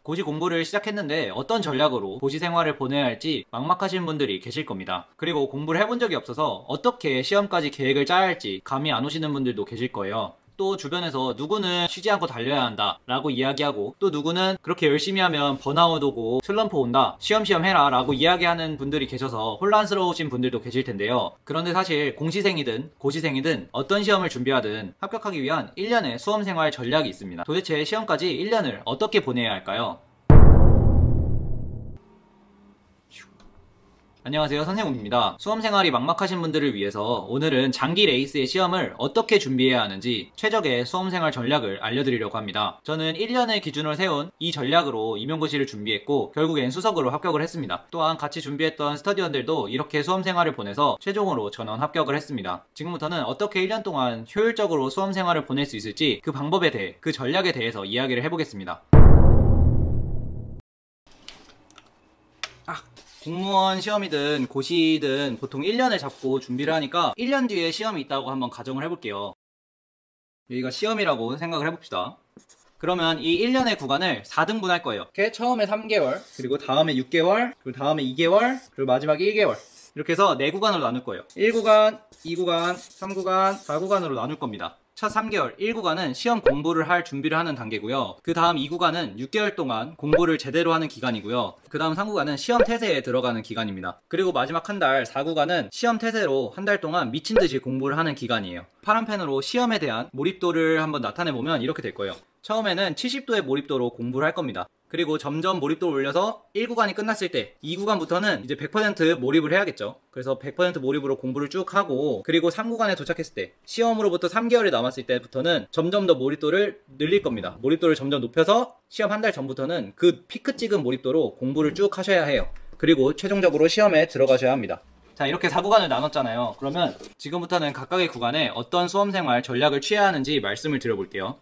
고시 공부를 시작했는데 어떤 전략으로 고시 생활을 보내야 할지 막막하신 분들이 계실 겁니다. 그리고 공부를 해본 적이 없어서 어떻게 시험까지 계획을 짜야 할지 감이 안 오시는 분들도 계실 거예요. 또 주변에서 누구는 쉬지 않고 달려야 한다 라고 이야기하고, 또 누구는 그렇게 열심히 하면 번아웃 오고 슬럼프 온다, 쉬엄쉬엄 해라 라고 이야기하는 분들이 계셔서 혼란스러우신 분들도 계실 텐데요. 그런데 사실 공시생이든 고시생이든 어떤 시험을 준비하든 합격하기 위한 1년의 수험생활 전략이 있습니다. 도대체 시험까지 1년을 어떻게 보내야 할까요? 안녕하세요, 선생님입니다. 수험생활이 막막하신 분들을 위해서 오늘은 장기 레이스의 시험을 어떻게 준비해야 하는지 최적의 수험생활 전략을 알려드리려고 합니다. 저는 1년을 기준으로 세운 이 전략으로 임용고시를 준비했고 결국엔 수석으로 합격을 했습니다. 또한 같이 준비했던 스터디원들도 이렇게 수험생활을 보내서 최종으로 전원 합격을 했습니다. 지금부터는 어떻게 1년 동안 효율적으로 수험생활을 보낼 수 있을지 그 방법에 대해, 그 전략에 대해서 이야기를 해보겠습니다. 공무원 시험이든 고시든 보통 1년을 잡고 준비를 하니까 1년 뒤에 시험이 있다고 한번 가정을 해볼게요. 여기가 시험이라고 생각을 해봅시다. 그러면 이 1년의 구간을 4등분 할 거예요. 이렇게 처음에 3개월, 그리고 다음에 6개월, 그리고 다음에 2개월, 그리고 마지막에 1개월. 이렇게 해서 4구간으로 나눌 거예요. 1구간, 2구간, 3구간, 4구간으로 나눌 겁니다. 첫 3개월, 1구간은 시험 공부를 할 준비를 하는 단계고요. 그 다음 2구간은 6개월 동안 공부를 제대로 하는 기간이고요. 그 다음 3구간은 시험 태세에 들어가는 기간입니다. 그리고 마지막 한 달, 4구간은 시험 태세로 한 달 동안 미친듯이 공부를 하는 기간이에요. 파란펜으로 시험에 대한 몰입도를 한번 나타내보면 이렇게 될 거예요. 처음에는 70도의 몰입도로 공부를 할 겁니다. 그리고 점점 몰입도를 올려서 1구간이 끝났을 때 2구간부터는 이제 100% 몰입을 해야겠죠. 그래서 100% 몰입으로 공부를 쭉 하고, 그리고 3구간에 도착했을 때 시험으로부터 3개월이 남았을 때부터는 점점 더 몰입도를 늘릴 겁니다. 몰입도를 점점 높여서 시험 한 달 전부터는 그 피크 찍은 몰입도로 공부를 쭉 하셔야 해요. 그리고 최종적으로 시험에 들어가셔야 합니다. 자, 이렇게 4구간을 나눴잖아요. 그러면 지금부터는 각각의 구간에 어떤 수험생활 전략을 취해야 하는지 말씀을 드려볼게요.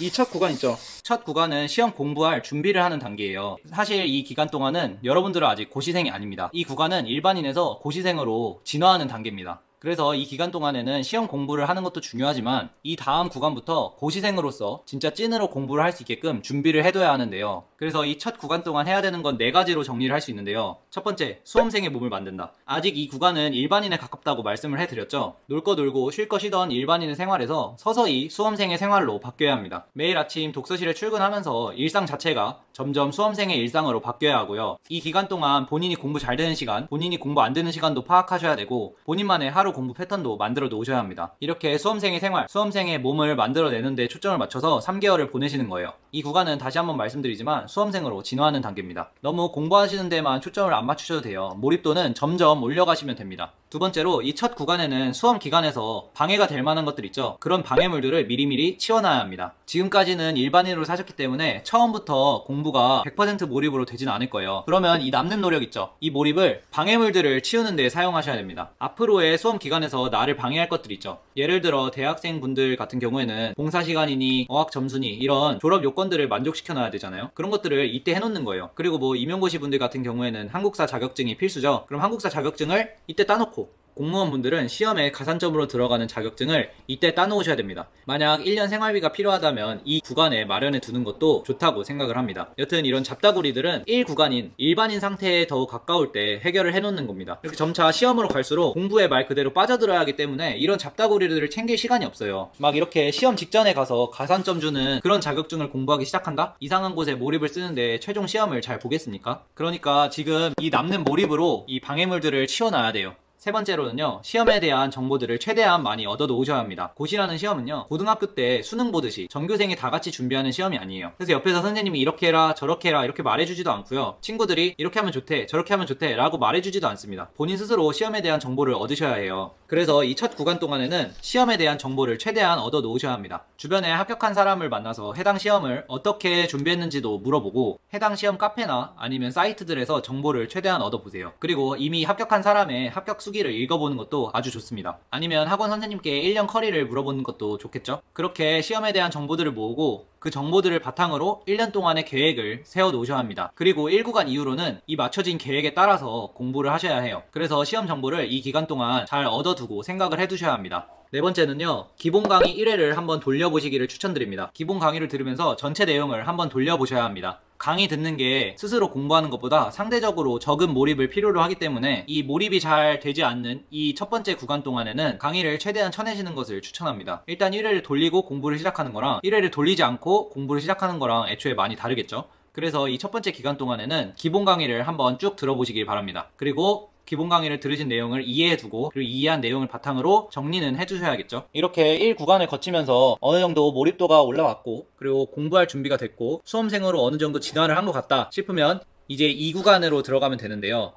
이 첫 구간 있죠? 첫 구간은 시험 공부할 준비를 하는 단계예요. 사실 이 기간 동안은 여러분들은 아직 고시생이 아닙니다. 이 구간은 일반인에서 고시생으로 진화하는 단계입니다. 그래서 이 기간 동안에는 시험 공부를 하는 것도 중요하지만 이 다음 구간부터 고시생으로서 진짜 찐으로 공부를 할 수 있게끔 준비를 해둬야 하는데요. 그래서 이 첫 구간 동안 해야 되는 건 4가지로 정리를 할 수 있는데요. 첫 번째, 수험생의 몸을 만든다. 아직 이 구간은 일반인에 가깝다고 말씀을 해드렸죠. 놀 거 놀고 쉴 거 쉬던 일반인의 생활에서 서서히 수험생의 생활로 바뀌어야 합니다. 매일 아침 독서실에 출근하면서 일상 자체가 점점 수험생의 일상으로 바뀌어야 하고요. 이 기간 동안 본인이 공부 잘 되는 시간, 본인이 공부 안 되는 시간도 파악하셔야 되고, 본인만의 하루 공부 패턴도 만들어 놓으셔야 합니다. 이렇게 수험생의 생활, 수험생의 몸을 만들어내는 데 초점을 맞춰서 3개월을 보내시는 거예요. 이 구간은 다시 한번 말씀드리지만 수험생으로 진화하는 단계입니다. 너무 공부하시는 데만 초점을 안 맞추셔도 돼요. 몰입도는 점점 올려가시면 됩니다. 두 번째로, 이 첫 구간에는 수험 기간에서 방해가 될 만한 것들 있죠? 그런 방해물들을 미리미리 치워놔야 합니다. 지금까지는 일반인으로 사셨기 때문에 처음부터 공부가 100% 몰입으로 되진 않을 거예요. 그러면 이 남는 노력 있죠? 이 몰입을 방해물들을 치우는 데 사용하셔야 됩니다. 앞으로의 수험 기간에서 나를 방해할 것들 있죠? 예를 들어 대학생분들 같은 경우에는 봉사시간이니 어학 점수니 이런 졸업 요건들을 만족시켜 놔야 되잖아요. 그런 것들을 이때 해놓는 거예요. 그리고 뭐 임용고시 분들 같은 경우에는 한국사 자격증이 필수죠. 그럼 한국사 자격증을 이때 따놓고, 공무원분들은 시험에 가산점으로 들어가는 자격증을 이때 따놓으셔야 됩니다. 만약 1년 생활비가 필요하다면 이 구간에 마련해 두는 것도 좋다고 생각을 합니다. 여튼 이런 잡다구리들은 1구간인 일반인 상태에 더욱 가까울 때 해결을 해놓는 겁니다. 이렇게 점차 시험으로 갈수록 공부에 말 그대로 빠져들어야 하기 때문에 이런 잡다구리들을 챙길 시간이 없어요. 막 이렇게 시험 직전에 가서 가산점 주는 그런 자격증을 공부하기 시작한다? 이상한 곳에 몰입을 쓰는데 최종 시험을 잘 보겠습니까? 그러니까 지금 이 남는 몰입으로 이 방해물들을 치워놔야 돼요. 세 번째로는요, 시험에 대한 정보들을 최대한 많이 얻어 놓으셔야 합니다. 고시라는 시험은요, 고등학교 때 수능 보듯이 전교생이 다 같이 준비하는 시험이 아니에요. 그래서 옆에서 선생님이 이렇게 해라 저렇게 해라 이렇게 말해주지도 않고요, 친구들이 이렇게 하면 좋대 저렇게 하면 좋대 라고 말해주지도 않습니다. 본인 스스로 시험에 대한 정보를 얻으셔야 해요. 그래서 이 첫 구간 동안에는 시험에 대한 정보를 최대한 얻어 놓으셔야 합니다. 주변에 합격한 사람을 만나서 해당 시험을 어떻게 준비했는지도 물어보고, 해당 시험 카페나 아니면 사이트들에서 정보를 최대한 얻어보세요. 그리고 이미 합격한 사람의 합격 후기를 읽어보는 것도 아주 좋습니다. 아니면 학원 선생님께 1년 커리를 물어보는 것도 좋겠죠. 그렇게 시험에 대한 정보들을 모으고 그 정보들을 바탕으로 1년 동안의 계획을 세워 놓으셔야 합니다. 그리고 1구간 이후로는 이 맞춰진 계획에 따라서 공부를 하셔야 해요. 그래서 시험 정보를 이 기간 동안 잘 얻어두고 생각을 해두셔야 합니다. 네 번째는요, 기본 강의 1회를 한번 돌려보시기를 추천드립니다. 기본 강의를 들으면서 전체 내용을 한번 돌려보셔야 합니다. 강의 듣는 게 스스로 공부하는 것보다 상대적으로 적은 몰입을 필요로 하기 때문에 이 몰입이 잘 되지 않는 이 첫 번째 구간 동안에는 강의를 최대한 쳐내시는 것을 추천합니다. 일단 1회를 돌리고 공부를 시작하는 거랑 1회를 돌리지 않고 공부를 시작하는 거랑 애초에 많이 다르겠죠. 그래서 이 첫 번째 기간 동안에는 기본 강의를 한번 쭉 들어보시길 바랍니다. 그리고 기본 강의를 들으신 내용을 이해해두고 그리고 이해한 내용을 바탕으로 정리는 해주셔야겠죠. 이렇게 1구간을 거치면서 어느 정도 몰입도가 올라왔고 그리고 공부할 준비가 됐고 수험생으로 어느 정도 진화를 한 것 같다 싶으면 이제 2구간으로 들어가면 되는데요.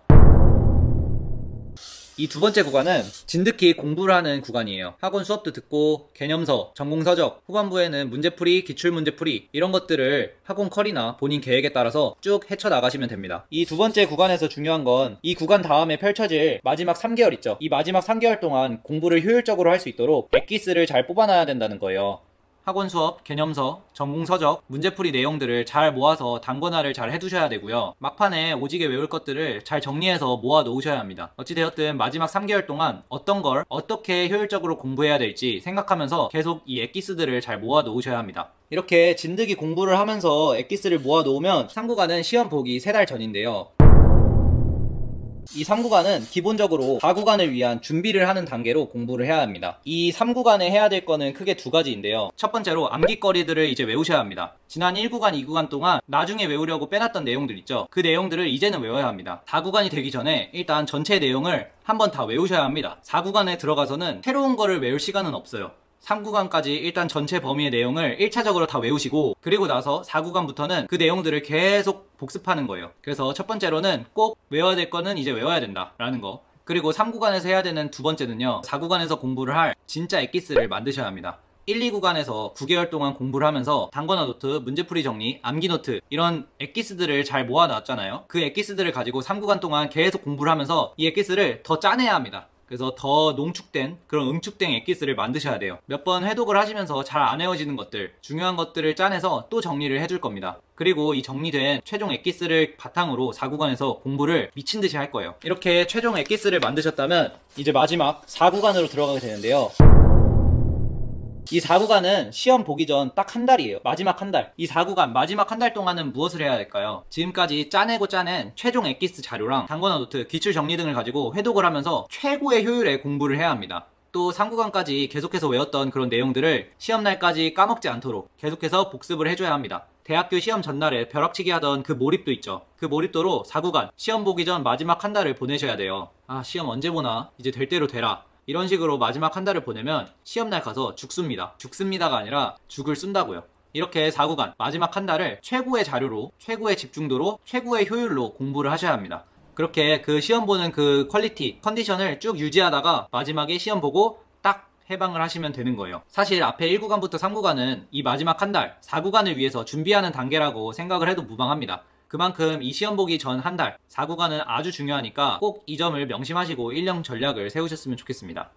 이 두 번째 구간은 진득히 공부를 하는 구간이에요. 학원 수업도 듣고 개념서, 전공서적, 후반부에는 문제풀이, 기출문제풀이 이런 것들을 학원 컬이나 본인 계획에 따라서 쭉 헤쳐나가시면 됩니다. 이 두 번째 구간에서 중요한 건 이 구간 다음에 펼쳐질 마지막 3개월 있죠. 이 마지막 3개월 동안 공부를 효율적으로 할 수 있도록 엑기스를 잘 뽑아놔야 된다는 거예요. 학원 수업, 개념서, 전공서적, 문제풀이 내용들을 잘 모아서 단권화를 잘 해두셔야 되고요. 막판에 오지게 외울 것들을 잘 정리해서 모아 놓으셔야 합니다. 어찌되었든 마지막 3개월 동안 어떤 걸 어떻게 효율적으로 공부해야 될지 생각하면서 계속 이 엑기스들을 잘 모아 놓으셔야 합니다. 이렇게 진득이 공부를 하면서 엑기스를 모아 놓으면 3구간은 시험 보기 3달 전인데요. 이 3구간은 기본적으로 4구간을 위한 준비를 하는 단계로 공부를 해야 합니다. 이 3구간에 해야 될 거는 크게 두 가지인데요. 첫 번째로 암기거리들을 이제 외우셔야 합니다. 지난 1구간, 2구간 동안 나중에 외우려고 빼놨던 내용들 있죠. 그 내용들을 이제는 외워야 합니다. 4구간이 되기 전에 일단 전체 내용을 한번 다 외우셔야 합니다. 4구간에 들어가서는 새로운 거를 외울 시간은 없어요. 3구간까지 일단 전체 범위의 내용을 1차적으로 다 외우시고 그리고 나서 4구간부터는 그 내용들을 계속 복습하는 거예요. 그래서 첫 번째로는 꼭 외워야 될 거는 이제 외워야 된다 라는 거. 그리고 3구간에서 해야 되는 두 번째는요, 4구간에서 공부를 할 진짜 엑기스를 만드셔야 합니다. 1, 2구간에서 9개월 동안 공부를 하면서 단권화 노트, 문제풀이 정리, 암기 노트 이런 엑기스들을 잘 모아놨잖아요. 그 엑기스들을 가지고 3구간 동안 계속 공부를 하면서 이 엑기스를 더 짜내야 합니다. 그래서 더 농축된 그런 응축된 엑기스를 만드셔야 돼요. 몇 번 회독을 하시면서 잘 안 외워지는 것들, 중요한 것들을 짜내서 또 정리를 해줄 겁니다. 그리고 이 정리된 최종 엑기스를 바탕으로 4구간에서 공부를 미친듯이 할 거예요. 이렇게 최종 엑기스를 만드셨다면 이제 마지막 4구간으로 들어가게 되는데요. 이 4구간은 시험 보기 전 딱 한 달이에요. 마지막 한 달. 이 4구간 마지막 한 달 동안은 무엇을 해야 될까요? 지금까지 짜내고 짜낸 최종 엑기스 자료랑 단권화 노트, 기출 정리 등을 가지고 회독을 하면서 최고의 효율의 공부를 해야 합니다. 또 3구간까지 계속해서 외웠던 그런 내용들을 시험날까지 까먹지 않도록 계속해서 복습을 해줘야 합니다. 대학교 시험 전날에 벼락치기 하던 그 몰입도 있죠. 그 몰입도로 4구간 시험 보기 전 마지막 한 달을 보내셔야 돼요. 아, 시험 언제 보나? 이제 될 대로 되라. 이런 식으로 마지막 한 달을 보내면 시험날 가서 죽습니다. 죽습니다가 아니라 죽을 쓴다고요. 이렇게 4구간 마지막 한 달을 최고의 자료로, 최고의 집중도로, 최고의 효율로 공부를 하셔야 합니다. 그렇게 그 시험 보는 그 퀄리티, 컨디션을 쭉 유지하다가 마지막에 시험 보고 딱 해방을 하시면 되는 거예요. 사실 앞에 1구간부터 3구간은 이 마지막 한 달, 4구간을 위해서 준비하는 단계라고 생각을 해도 무방합니다. 그만큼 이 시험 보기 전 한 달, 4구간은 아주 중요하니까 꼭 이 점을 명심하시고 1년 전략을 세우셨으면 좋겠습니다.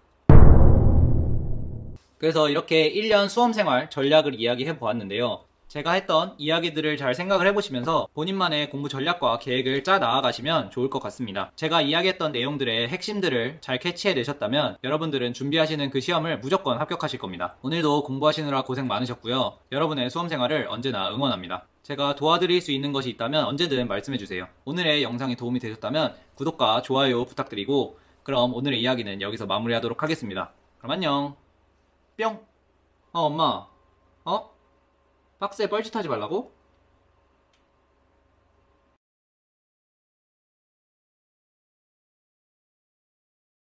그래서 이렇게 1년 수험생활 전략을 이야기해 보았는데요. 제가 했던 이야기들을 잘 생각을 해보시면서 본인만의 공부 전략과 계획을 짜 나아가시면 좋을 것 같습니다. 제가 이야기했던 내용들의 핵심들을 잘 캐치해 내셨다면 여러분들은 준비하시는 그 시험을 무조건 합격하실 겁니다. 오늘도 공부하시느라 고생 많으셨고요. 여러분의 수험생활을 언제나 응원합니다. 제가 도와드릴 수 있는 것이 있다면 언제든 말씀해주세요. 오늘의 영상이 도움이 되셨다면 구독과 좋아요 부탁드리고 그럼 오늘의 이야기는 여기서 마무리하도록 하겠습니다. 그럼 안녕. 뿅. 엄마. 박스에 뻘짓하지 말라고?